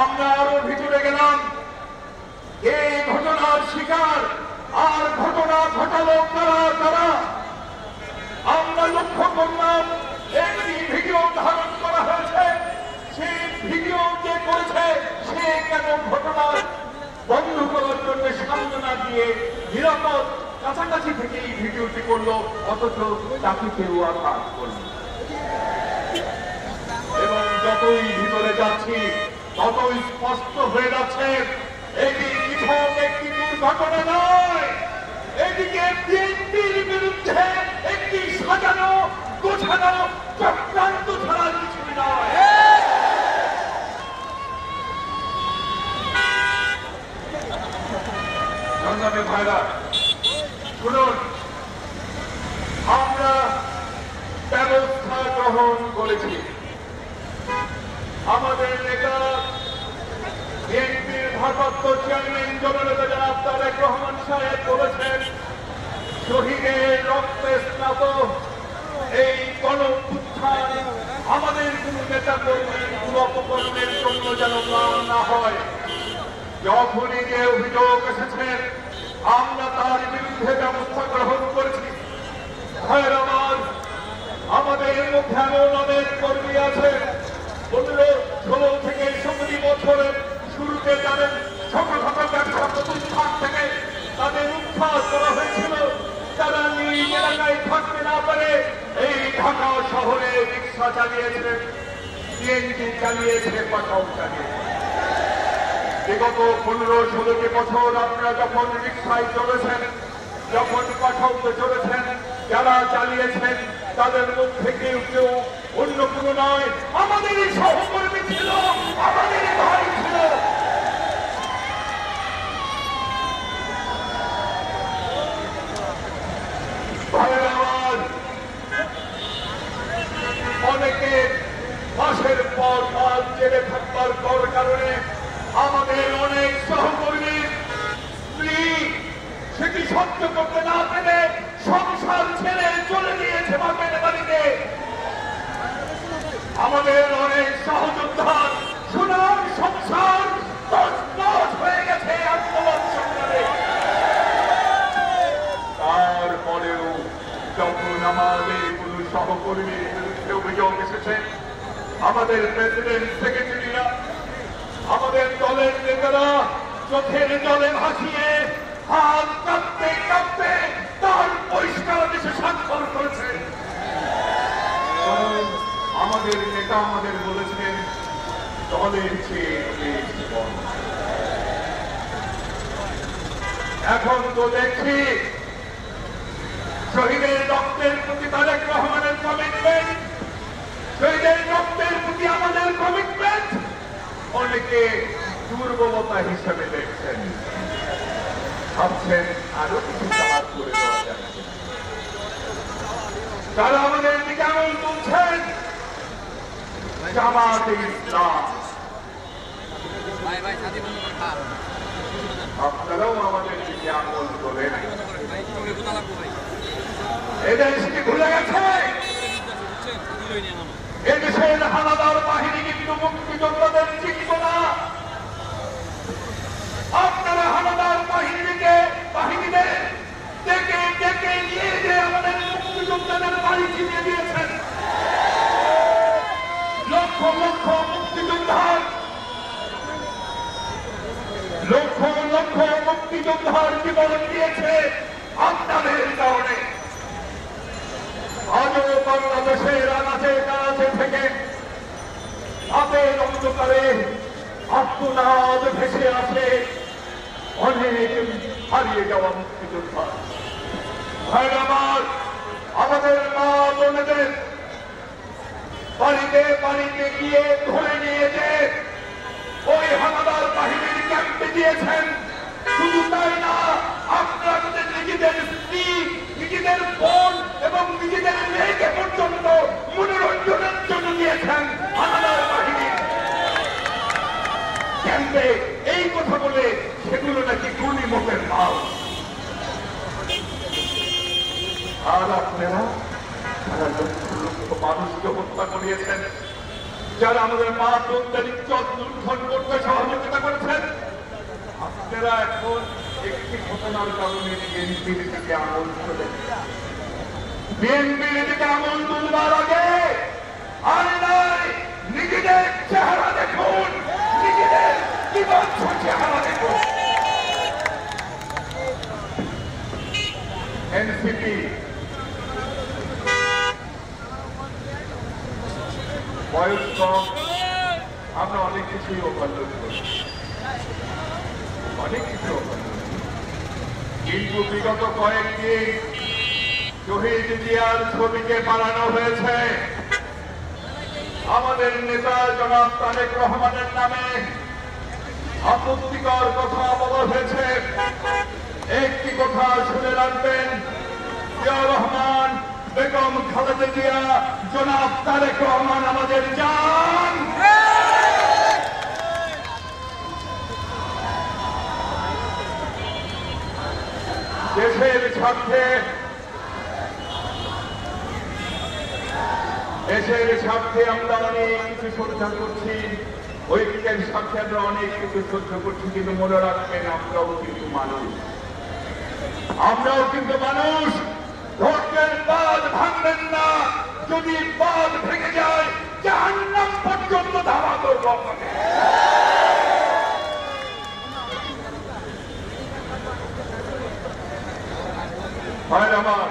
আমরা আরো ভিতরে গেলাম। এই ঘটনার শিকার আর ঘটনা ঘটালো কারা কারা আমরা লক্ষ্য করলাম। একটি ভিডিও ধারণ করা হয়েছে। সেই ভিডিও যে করেছে সে কেন ঘটনা বন্ধ করার জন্য সামনে না দিয়ে নিরাপদ কাছাকাছি থেকে এই ভিডিওটি করলো, অথচ তাকে কেউ আঘাত করল। এবং যতই ভিতরে যাচ্ছি ততই স্পষ্ট হয়ে যাচ্ছে এটি নিছক একটি দুর্ঘটনা নয়, এটিকে বিএনপির বিরুদ্ধে একটি সাজানো গোছানো চক্রান্ত ছাড়া কিছুই নয়। সংগ্রামী ভাইরা শুনুন, আমরা ব্যবস্থা গ্রহণ করেছি। আমাদের নেতা বিএনপির ভারপ্রাপ্ত চেয়ারম্যান জননেতা জনাব তারেক রহমান সাহেব বলেছেন, শহীদের রক্তে স্নাত এই গণঅভ্যুত্থান আমাদের কোন নেতা কর্মীর কোন অপকর্মের জন্য যেন না হয়। যখনই যে অভিযোগ এসেছে আমরা তার বিরুদ্ধে ব্যবস্থা গ্রহণ করেছি। আমাদের মধ্যে এমন অনেক কর্মী আছে 15-16 থেকে 17 বছরের শুরুতে তাদের ছোট ছোট ব্যবসা প্রতিষ্ঠান থেকে তাদের উৎখাত করা হয়েছিল। তারা নিজ এলাকায় থাকতে না পারে এই ঢাকা শহরে রিক্সা চালিয়েছে, সিএনজি চালিয়েছে, পাঠাও চালিয়েছে। বিগত 15-16 বছর আপনারা যখন রিক্সায় চলেছেন, যখন পাঠাউতে চলেছেন, যারা চালিয়েছেন তাদের মধ্যে কেউ কেউ অন্য কোনো নয়, আমাদেরই সহকর্মী ছিল, আমাদেরই ভাই ছিল। অনেকে মাসের পর মাস জেলে থাকবার কারণে আমাদের অনেক সহকর্মী স্ত্রী সেটি সহ্য করতে না পেরে সংসার ছেড়ে চলে গিয়েছে বাপের বাড়িতে। আমাদের অনেক সহযোদ্ধা সোনার সংসার তছনছ হয়ে গেছে আন্দোলন সংগ্রামে। তারপরেও যখন আমাদের কোন সহকর্মীর বিরুদ্ধে অভিযোগ এসেছে, আমাদের প্রেসিডেন্ট সেক্রেটারিরা, আমাদের দলের নেতারা চোখের জলে ভাসিয়ে হাত কাঁপতে কাঁপতে তার পরিষ্কার দেশে স্বাক্ষর করেছে। আমাদের নেতা আমাদের বলেছেন দলের চেয়ে জীবন। এখন তো দেখছি শহীদের রক্তের প্রতি তারেক রহমানের কমিটমেন্ট, শহীদের রক্তের প্রতি আমাদের কমিটমেন্ট অনেকে দুর্বলতা হিসেবে দেখছেন, ভাবছেন আরো কিছু কাজ করে দেওয়া যাচ্ছে। তারা আমাদের দিকে আঙুল তুলছেন, জামাতে ইসলাম। আপনারাও আমাদের দিকে আঙুল তোলেন। এদের সেটি ভুলে গেছে এদেশের হানাদার বাহিনী কিন্তু মুক্তিযোদ্ধাদের চিনত না। আপনারা হানাদার বাহিনীদের ডেকে ডেকে নিয়ে যে আমাদের মুক্তিযোদ্ধাদের বাড়ি চিনিয়ে দিয়েছেন। লক্ষ লক্ষ মুক্তিযোদ্ধার জীবন দিয়েছে আপনাদের কারণে। আজও বাংলাদেশের আনাচে কানাচে থেকে রাতের অন্ধকারে আত্মনাদ ভেসে আসে অনেক হারিয়ে যাওয়া মুক্তিযোদ্ধা। আমাদের মা বোনেদের বাড়িতে বাড়িতে গিয়ে ধরে নিয়ে যে ওই হানাদার বাহিনীর ক্যাম্পে দিয়েছেন। শুধু তাই না, আপনারা নিজেদের স্ত্রী, নিজেদের বোন এবং নিজেদের মেয়েকে পর্যন্ত মনোরঞ্জনের জন্য দিয়েছেন হানাদার বাহিনী ক্যাম্পে। এই কথা বলে সেগুলো নাকি গণিমতের মাল। আর আপনারা সারা লক্ষ লক্ষ মানুষকে হত্যা করিয়েছেন, যারা আমাদের মা বোনদের ইজ্জত লুণ্ঠন করতে আপনারা এখন একটি ঘটনার কারণে বিএনপির দিকে আঙুল তোলেন। বিএনপির দিকে আঙুল তুলবার আগে আল্লাহ নিজেদের চেহারা দেখুন, নিজেদের বিভৎস চেহারা দেখুন। এনসিপি বয়স কম, আমরা অনেক কিছুই ওভারলোড করি, অনেক কিছু ওভারলোড, কিন্তু বিগত কয়েকদিন শহীদ জিয়ার ছবিকে বানানো হয়েছে। আমাদের নেতা জনাব তারেক রহমানের নামে আপত্তিকর কথা বলা হয়েছে। একটি কথা শুনে রাখবেন, জিয়া রহমান, বেগম খালেদা জিয়া, জনাব তারেক রহমান আমাদের জান। দেশের স্বার্থে, দেশের স্বার্থে আমরা অনেক কিছু শ্রদ্ধা করছি, ঐক্যের স্বার্থে আমরা অনেক কিছু শ্রদ্ধা করছি, কিন্তু মনে রাখবেন আমরাও কিন্তু মানুষ, আমরাও কিন্তু মানুষ। ধৈর্যের বাঁধ ভাঙবেন না, যদি বাঁধ ভেঙে যায় জাহান্নাম পর্যন্ত ধাওয়া করব। ভাই আমার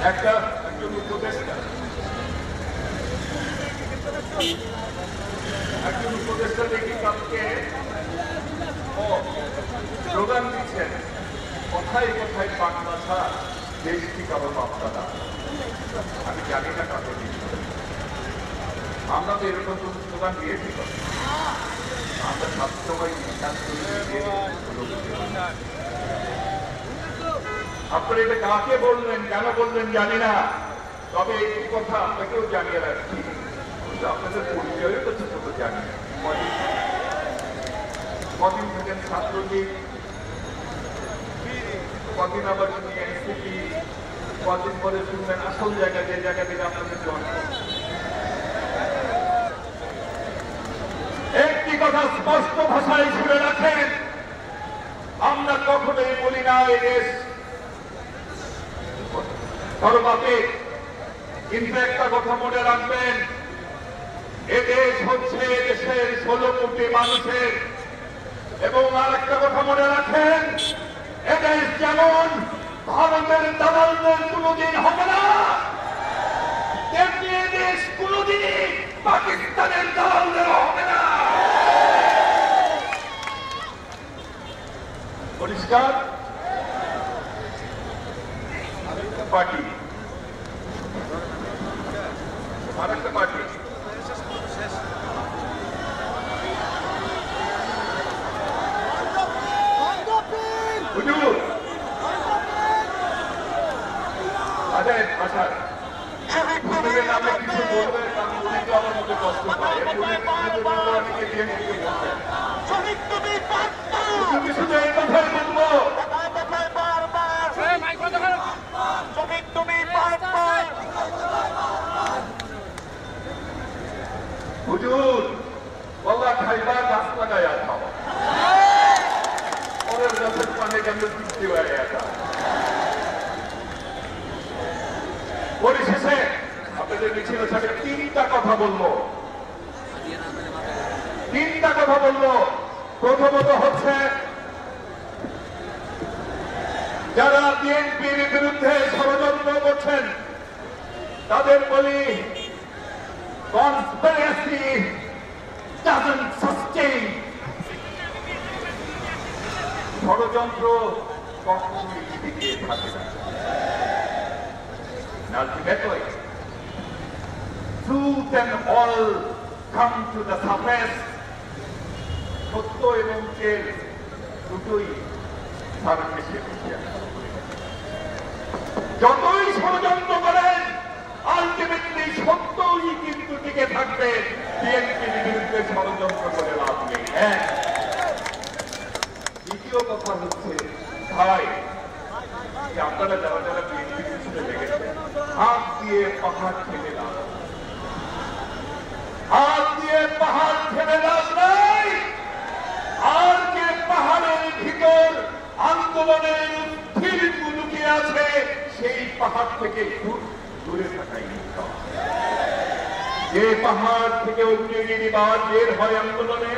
একজন উপদেষ্টা দেখি কালকে স্লোগান দিচ্ছেন, কোথায় কোথায় বাংলা ছাড়া দেশ কি কারো আপনারা। আমি জানি না কাকে দিচ্ছেন, আমরা তো এরকম স্লোগান দিয়েছি, আমরা সবসময় বিশ্বাস করি। আপনারা এটা কাকে বললেন, কেন বললেন জানি না, তবে এই কথা আপনাকেও জানিয়ে রাখছি, আপনাদের পরিচয় তো ছোট জানি না। কদিন থাকেন ছাত্রলীগ, কদিন আবার শুনি এনসিপি, কদিন পরে শুনবেন আসল জায়গা, যে জায়গা থেকে আপনাদের জন্ম। একটি কথা স্পষ্ট ভাষায় শুনে রাখেন, আমরা কখনোই বলি না এই দেশ সর্বাপে, কিন্তু একটা কথা মনে রাখবেন, এদেশ হচ্ছে এদেশের 16 কোটি মানুষের। এবং আর একটা কথা মনে রাখেন, এদেশ যেমন ভারতের দালালদের কোনদিন হবে না, তেমনি এদেশ কোনদিনই পাকিস্তানের দালালদের হবে না। পরিষ্কার? পার্টি আরেকটা পার্টি হুজুর আচ্ছা হুজুরের নামে কিছু বলবেন, কারণ উনি তো আমার মধ্যে কষ্ট পায়। অনেকে দিয়ে শুধু এই কথাই বলবো, হুজুর বল্লা খাইবা গাছ লাগাই খাও, পরের গাছের পানে কেমন তৃপ্তি হয়ে আসা। পরিশেষে আপনাদের মিছিল সাথে তিনটা কথা বলবো, প্রথমত হচ্ছে যারা বিএনপির বিরুদ্ধে ষড়যন্ত্র করছেন তাদের বলি, conspiracy doesn't sustain. ষড়যন্ত্র কখনোই টিকে থাকে না। Ultimately, truth and all come to the surface. সত্য এবং তেল দুটোই সার্ফেসে উঠে আসে। যতই ষড়যন্ত্র করেন আলটিমেটলি সত্যই কিন্তু টিকে থাকবে। বিএনপির বিরুদ্ধে ষড়যন্ত্র করে লাভ নেই। দ্বিতীয় কথা হচ্ছে, ভাই আপনারা যারা যারা বিএনপির পিছনে লেগেছেন, হাত দিয়ে পাহাড় ঠেলে লাভ, হাত দিয়ে পাহাড় ঠেলে লাভ নাই। পাহাড় থেকে একটু দূরে থাকাই উত্তম। যে পাহাড় থেকে অগ্নিগিরি বা বের হয় আন্দোলনে,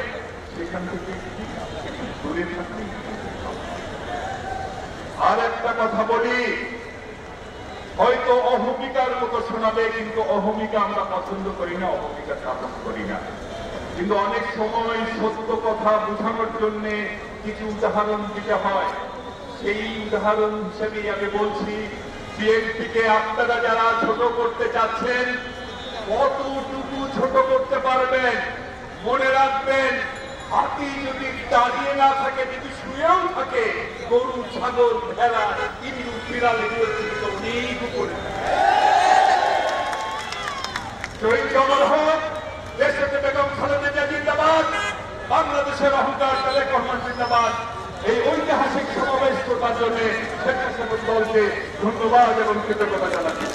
সেখান থেকে একটু দূরে থাকাই উত্তম। আর একটা কথা বলি, হয়তো অহমিকার মতো শোনাবে, কিন্তু অহমিকা আমরা পছন্দ করি না, অহমিকা শাসন করি না। কিন্তু অনেক সময় সত্য কথা বোঝানোর জন্য কিছু উদাহরণ দিতে হয়। সেই উদাহরণ হিসেবে আমি বলছি, বিএনপিকে আপনারা যারা ছোট করতে চাচ্ছেন, কতটুকু ছোট করতে পারবেন মনে রাখবেন। হাতি যদি দাঁড়িয়ে না থাকে, যদি শুয়েও থাকে, গরু, ছাগল, ভেড়া, ইঁদুর, বিড়াল এগুলো কিন্তু অনেক উপরে। শহীদ অমর হোক, দেশে বেগম খালেদা জিয়া জিন্দাবাদ, বাংলাদেশের অহংকার তারেক রহমান জিন্দাবাদ। এই ঐতিহাসিক সমাবেশ করবার জন্য স্বেচ্ছাসেবক দলকে ধন্যবাদ এবং কৃতজ্ঞতা জানাচ্ছি।